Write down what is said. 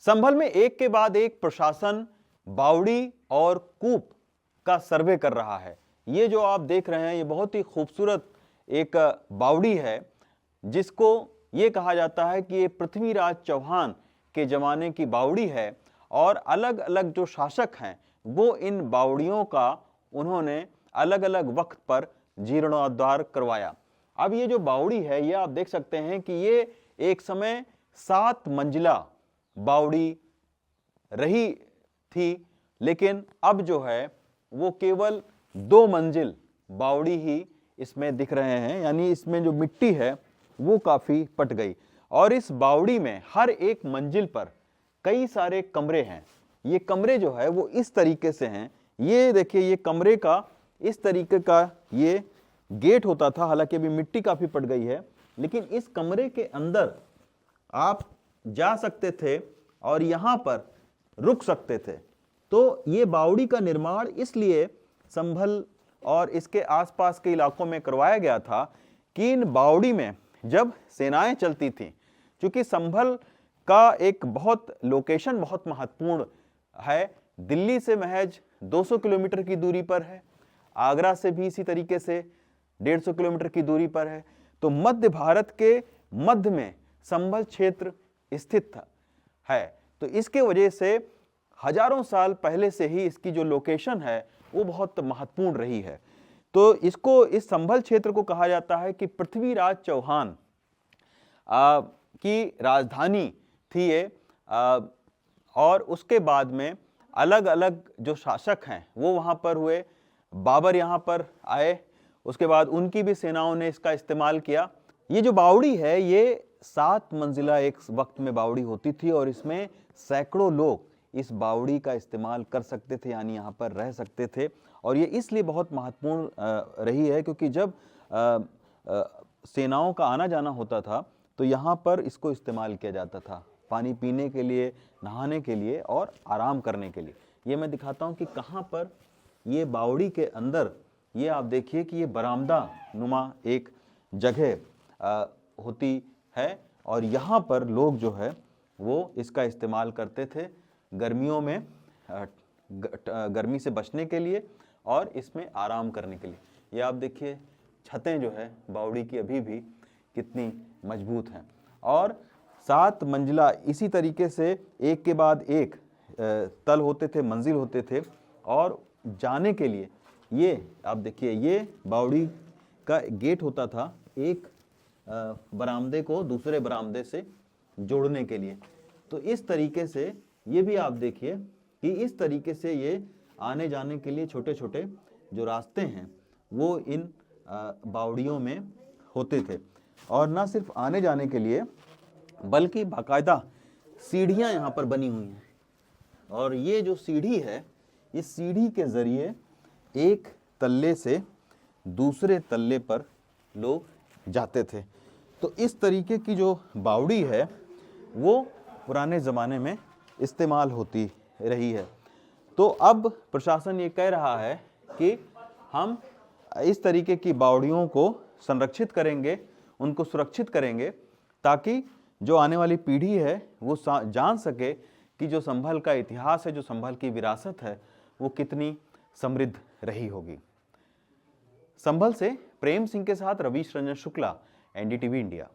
संभल में एक के बाद एक प्रशासन बावड़ी और कूप का सर्वे कर रहा है। ये जो आप देख रहे हैं ये बहुत ही खूबसूरत एक बावड़ी है, जिसको ये कहा जाता है कि ये पृथ्वीराज चौहान के जमाने की बावड़ी है और अलग अलग जो शासक हैं वो इन बावड़ियों का उन्होंने अलग अलग वक्त पर जीर्णोद्धार करवाया। अब ये जो बावड़ी है ये आप देख सकते हैं कि ये एक समय 7 मंजिला बावड़ी रही थी, लेकिन अब जो है वो केवल 2 मंजिल बावड़ी ही इसमें दिख रहे हैं, यानी इसमें जो मिट्टी है वो काफी पट गई। और इस बावड़ी में हर एक मंजिल पर कई सारे कमरे हैं। ये कमरे जो है वो इस तरीके से हैं, ये देखिए ये कमरे का इस तरीके का ये गेट होता था, हालांकि अभी मिट्टी काफी पट गई है, लेकिन इस कमरे के अंदर आप जा सकते थे और यहां पर रुक सकते थे। तो ये बावड़ी का निर्माण इसलिए संभल और इसके आसपास के इलाकों में करवाया गया था कि इन बावड़ी में जब सेनाएं चलती थीं, क्योंकि संभल का एक बहुत लोकेशन बहुत महत्वपूर्ण है, दिल्ली से महज 200 किलोमीटर की दूरी पर है, आगरा से भी इसी तरीके से 150 किलोमीटर की दूरी पर है। तो मध्य भारत के मध्य में संभल क्षेत्र स्थित है, तो इसके वजह से हजारों साल पहले से ही इसकी जो लोकेशन है वो बहुत महत्वपूर्ण रही है। तो इसको इस संभल क्षेत्र को कहा जाता है कि पृथ्वीराज चौहान की राजधानी थी ये, और उसके बाद में अलग अलग जो शासक हैं वो वहाँ पर हुए। बाबर यहाँ पर आए, उसके बाद उनकी भी सेनाओं ने इसका इस्तेमाल किया। ये जो बावड़ी है ये 7 मंजिला एक वक्त में बावड़ी होती थी और इसमें सैकड़ों लोग इस बावड़ी का इस्तेमाल कर सकते थे, यानी यहाँ पर रह सकते थे। और ये इसलिए बहुत महत्वपूर्ण रही है क्योंकि जब सेनाओं का आना जाना होता था तो यहाँ पर इसको इस्तेमाल किया जाता था, पानी पीने के लिए, नहाने के लिए और आराम करने के लिए। ये मैं दिखाता हूँ कि कहाँ पर ये बावड़ी के अंदर, ये आप देखिए कि ये बरामदा नुमा एक जगह होती है और यहाँ पर लोग जो है वो इसका इस्तेमाल करते थे गर्मियों में, गर्मी से बचने के लिए और इसमें आराम करने के लिए। ये आप देखिए छतें जो है बावड़ी की अभी भी कितनी मजबूत हैं। और 7 मंजिला इसी तरीके से एक के बाद एक तल होते थे, मंजिल होते थे। और जाने के लिए ये आप देखिए ये बावड़ी का गेट होता था, एक बरामदे को दूसरे बरामदे से जोड़ने के लिए। तो इस तरीके से ये भी आप देखिए कि इस तरीके से ये आने जाने के लिए छोटे छोटे जो रास्ते हैं वो इन बावड़ियों में होते थे। और ना सिर्फ आने जाने के लिए बल्कि बाकायदा सीढ़ियाँ यहाँ पर बनी हुई हैं। और ये जो सीढ़ी है, इस सीढ़ी के ज़रिए एक तल्ले से दूसरे तल्ले पर लोग जाते थे। तो इस तरीके की जो बावड़ी है वो पुराने ज़माने में इस्तेमाल होती रही है। तो अब प्रशासन ये कह रहा है कि हम इस तरीके की बावड़ियों को संरक्षित करेंगे, उनको सुरक्षित करेंगे, ताकि जो आने वाली पीढ़ी है वो जान सके कि जो संभल का इतिहास है, जो संभल की विरासत है, वो कितनी समृद्ध रही होगी। संभल से प्रेम सिंह के साथ रवीश रंजन शुक्ला, एनडीटीवी इंडिया।